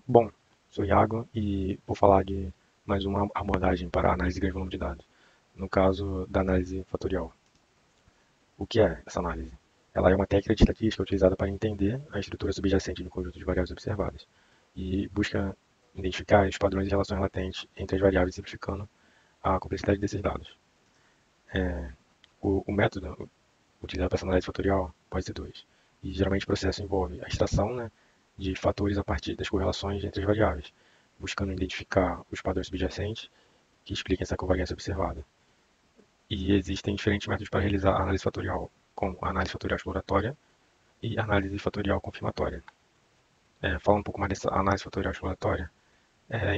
Bom, sou Iago e vou falar de mais uma abordagem para a análise de grande volume de dados, no caso da análise fatorial. O que é essa análise? Ela é uma técnica de estatística utilizada para entender a estrutura subjacente do conjunto de variáveis observadas e busca identificar os padrões e relações latentes entre as variáveis, simplificando a complexidade desses dados. O método utilizado para essa análise fatorial pode ser dois, e geralmente o processo envolve a extração, né, de fatores a partir das correlações entre as variáveis, buscando identificar os padrões subjacentes que expliquem essa covariância observada. E existem diferentes métodos para realizar a análise fatorial, como a análise fatorial exploratória e a análise fatorial confirmatória. Falando um pouco mais dessa análise fatorial exploratória,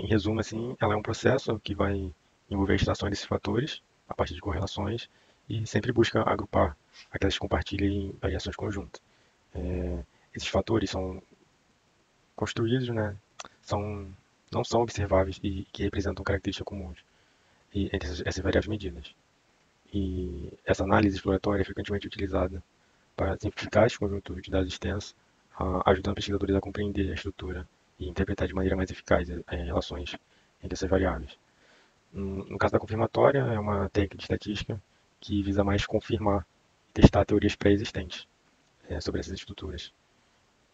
em resumo, assim, ela é um processo que vai envolver a extração desses fatores a partir de correlações e sempre busca agrupar aquelas que compartilham em variações conjuntas. Esses fatores são construídos, né, são, não são observáveis e que representam características comuns entre essas variáveis medidas. E essa análise exploratória é frequentemente utilizada para simplificar esse conjunto de dados extensos, ajudando pesquisadores a compreender a estrutura e interpretar de maneira mais eficaz relações entre essas variáveis. No caso da confirmatória, é uma técnica de estatística que visa mais confirmar e testar teorias pré-existentes sobre essas estruturas.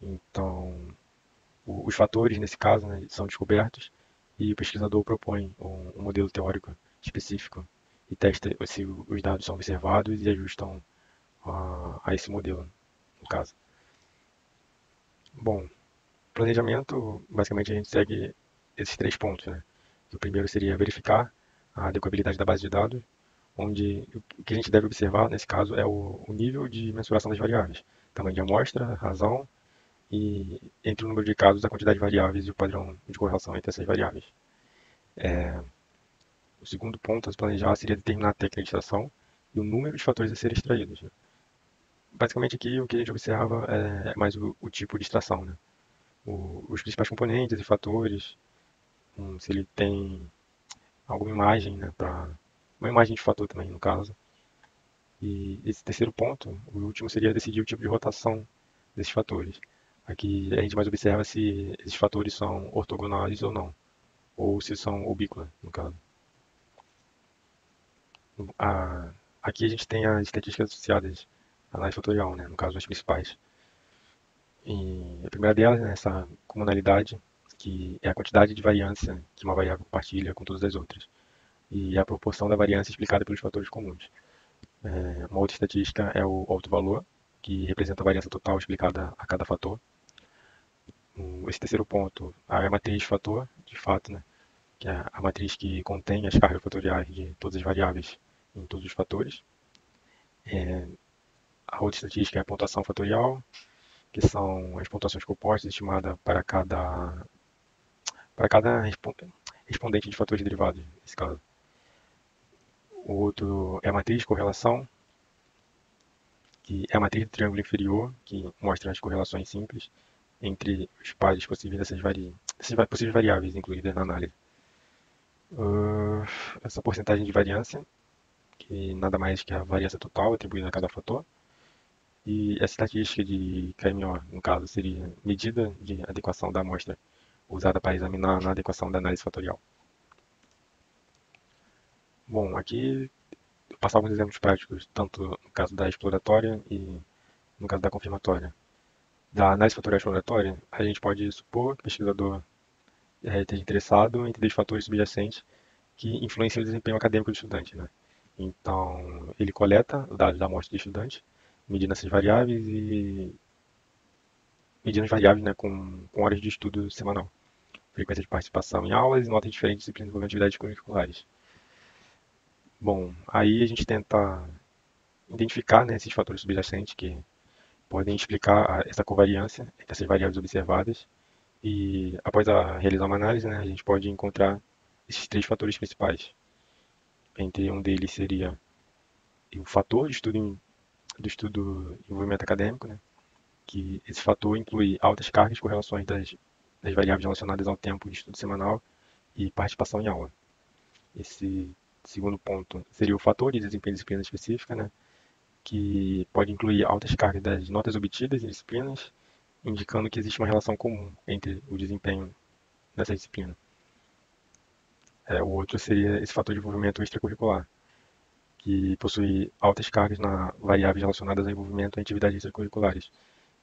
Então, os fatores, nesse caso, né, são descobertos e o pesquisador propõe um modelo teórico específico e testa se os dados são observados e ajustam a esse modelo, no caso. Bom, planejamento, basicamente a gente segue esses três pontos, né? O primeiro seria verificar a adequabilidade da base de dados, onde o que a gente deve observar nesse caso é o nível de mensuração das variáveis, tamanho de amostra, razão e entre o número de casos, a quantidade de variáveis e o padrão de correlação entre essas variáveis. O segundo ponto a se planejar seria determinar a técnica de extração e o número de fatores a serem extraídos, né? Basicamente aqui o que a gente observa é mais o tipo de extração, né? Os principais componentes e fatores, se ele tem alguma imagem, né, uma imagem de fator também, no caso. E esse terceiro ponto, o último, seria decidir o tipo de rotação desses fatores. Aqui a gente mais observa se esses fatores são ortogonais ou não, ou se são ubíquos, no caso. A, aqui a gente tem as estatísticas associadas à análise fatorial, né, no caso as principais. E a primeira delas é essa comunalidade, que é a quantidade de variância que uma variável compartilha com todas as outras, e a proporção da variância explicada pelos fatores comuns. Uma outra estatística é o autovalor, que representa a variância total explicada a cada fator. Esse terceiro ponto, a matriz de fator, de fato, né, que é a matriz que contém as cargas fatoriais de todas as variáveis em todos os fatores. A outra estatística é a pontuação fatorial, que são as pontuações compostas estimadas para cada respondente de fatores derivados, nesse caso. O outro é a matriz de correlação, que é a matriz do triângulo inferior, que mostra as correlações simples entre os pares possíveis dessas possíveis variáveis incluídas na análise. Essa porcentagem de variância, que nada mais que a variância total atribuída a cada fator. E essa estatística de KMO, no caso, seria medida de adequação da amostra usada para examinar na adequação da análise fatorial. Bom, aqui vou passar alguns exemplos práticos, tanto no caso da exploratória e no caso da confirmatória. Da análise fatorial exploratória, a gente pode supor que o pesquisador esteja interessado em entender os fatores subjacentes que influenciam o desempenho acadêmico do estudante, né? Então, ele coleta os dados da amostra do estudante, medindo essas variáveis e medindo as variáveis, né, com horas de estudo semanal, frequência de participação em aulas e notas de diferentes disciplinas envolvendo atividades curriculares. Bom, aí a gente tenta identificar, né, esses fatores subjacentes que podem explicar essa covariância entre essas variáveis observadas e, após realizar uma análise, né, a gente pode encontrar esses três fatores principais. Entre um deles seria o fator do estudo em envolvimento acadêmico, né, que esse fator inclui altas cargas com relações das variáveis relacionadas ao tempo de estudo semanal e participação em aula. Esse segundo ponto seria o fator de desempenho de disciplina específica, né, que pode incluir altas cargas das notas obtidas em disciplinas, indicando que existe uma relação comum entre o desempenho nessa disciplina. O outro seria esse fator de envolvimento extracurricular, que possui altas cargas na variáveis relacionadas ao envolvimento em atividades extracurriculares,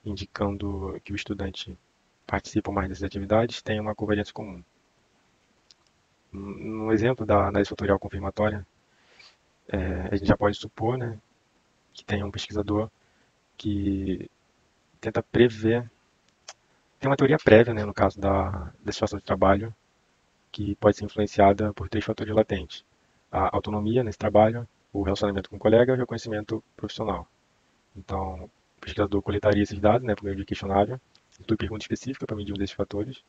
indicando que o estudante participa mais dessas atividades tem uma convergência comum. No exemplo da análise fatorial confirmatória, a gente já pode supor, né, que tem um pesquisador que tenta prever, tem uma teoria prévia, né, no caso da situação de trabalho, que pode ser influenciada por três fatores latentes: a autonomia nesse trabalho, o relacionamento com o colega e o reconhecimento profissional. Então, o pesquisador coletaria esses dados, né, por meio de questionário, inclui pergunta específica para medir um desses fatores,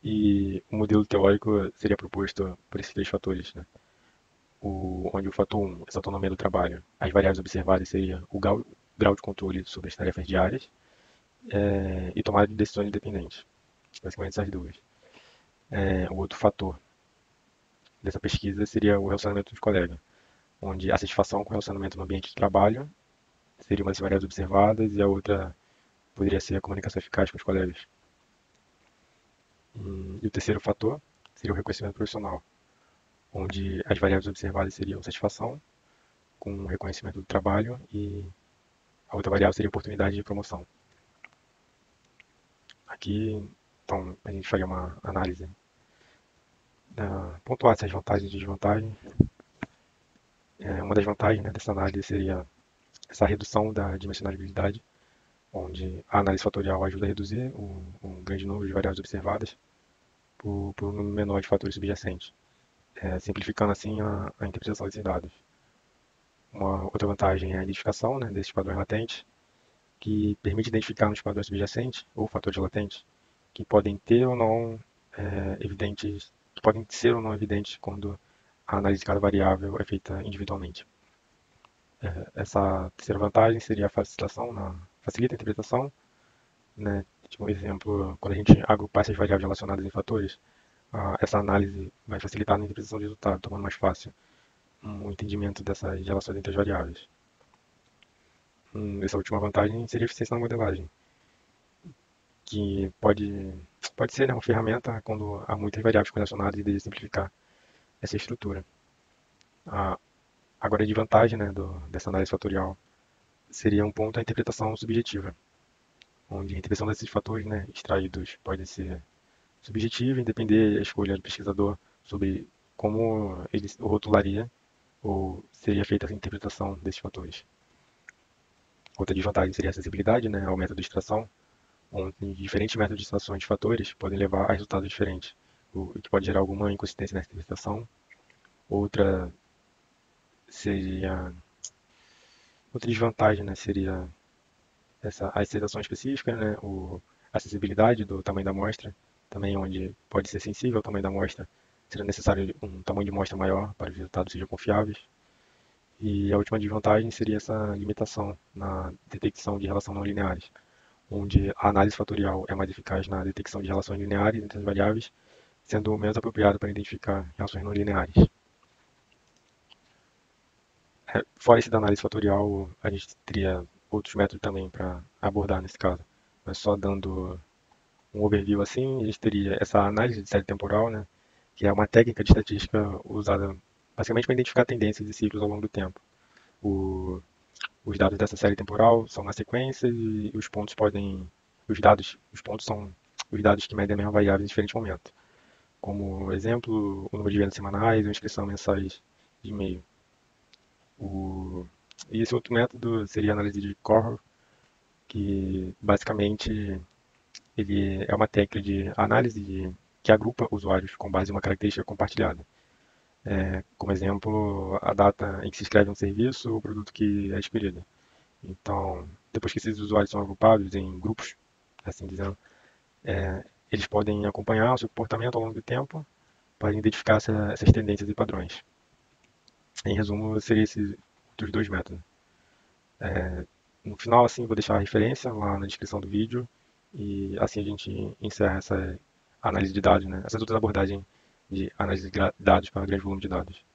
e o modelo teórico seria proposto por esses três fatores, né? Onde o fator 1, essa autonomia do trabalho, as variáveis observadas seria o grau de controle sobre as tarefas diárias e tomada de decisões independentes. Basicamente essas duas. O outro fator dessa pesquisa seria o relacionamento dos colegas, onde a satisfação com o relacionamento no ambiente de trabalho seria uma das variáveis observadas e a outra poderia ser a comunicação eficaz com os colegas. E o terceiro fator seria o reconhecimento profissional, onde as variáveis observadas seriam satisfação com o reconhecimento do trabalho e a outra variável seria oportunidade de promoção. Aqui, então, a gente faria uma análise pontuar essas vantagens e desvantagens. Uma das vantagens, né, dessa análise seria essa redução da dimensionalidade, onde a análise fatorial ajuda a reduzir um grande número de variáveis observadas por um número menor de fatores subjacentes, simplificando assim a interpretação desses dados. Uma outra vantagem é a identificação, né, desses padrões latentes, que permite identificar nos padrões subjacentes ou fatores latentes que podem ter ou não evidentes, que podem ser ou não evidentes quando a análise de cada variável é feita individualmente. Essa terceira vantagem seria a facilita a interpretação, né? Tipo, um exemplo, quando a gente agrupar essas variáveis relacionadas em fatores, essa análise vai facilitar na interpretação do resultado, tornando mais fácil o entendimento dessas relações entre as variáveis. Essa última vantagem seria a eficiência na modelagem, que pode ser, né, uma ferramenta quando há muitas variáveis correlacionadas e deseja simplificar essa estrutura. Agora, de vantagem, né, dessa análise fatorial seria um ponto a interpretação subjetiva, onde a interpretação desses fatores, né, extraídos pode ser subjetiva e depender da escolha do pesquisador sobre como ele rotularia ou seria feita essa interpretação desses fatores. Outra desvantagem seria a acessibilidade, né, ao método de extração, onde diferentes métodos de extração de fatores podem levar a resultados diferentes, o que pode gerar alguma inconsistência nessa interpretação. Outra seria outra desvantagem, né, seria a excitação específica, né, a acessibilidade do tamanho da amostra, também onde pode ser sensível ao tamanho da amostra, será necessário um tamanho de amostra maior para que os resultados sejam confiáveis. E a última desvantagem seria essa limitação na detecção de relações não lineares, onde a análise fatorial é mais eficaz na detecção de relações lineares entre as variáveis, sendo menos apropriada para identificar relações não lineares. Fora esse da análise fatorial, a gente teria outros métodos também para abordar nesse caso. Mas só dando um overview assim, a gente teria essa análise de série temporal, né, que é uma técnica de estatística usada basicamente para identificar tendências e ciclos ao longo do tempo. Os dados dessa série temporal são na sequência e os pontos são os dados que medem a mesma variável em diferentes momentos. Como exemplo, o número de vendas semanais ou inscrição mensais de e-mail. E esse outro método seria a análise de Cohort, que basicamente ele é uma técnica de análise que agrupa usuários com base em uma característica compartilhada. Como exemplo, a data em que se escreve um serviço ou produto que é escolhido. Então, depois que esses usuários são agrupados em grupos, assim dizendo, eles podem acompanhar o seu comportamento ao longo do tempo para identificar essas tendências e padrões. Em resumo, seriam esses outros dois métodos. No final, assim, vou deixar a referência lá na descrição do vídeo e assim a gente encerra essa análise de dados, né? Essas outras abordagens de análise de dados para grande volume de dados.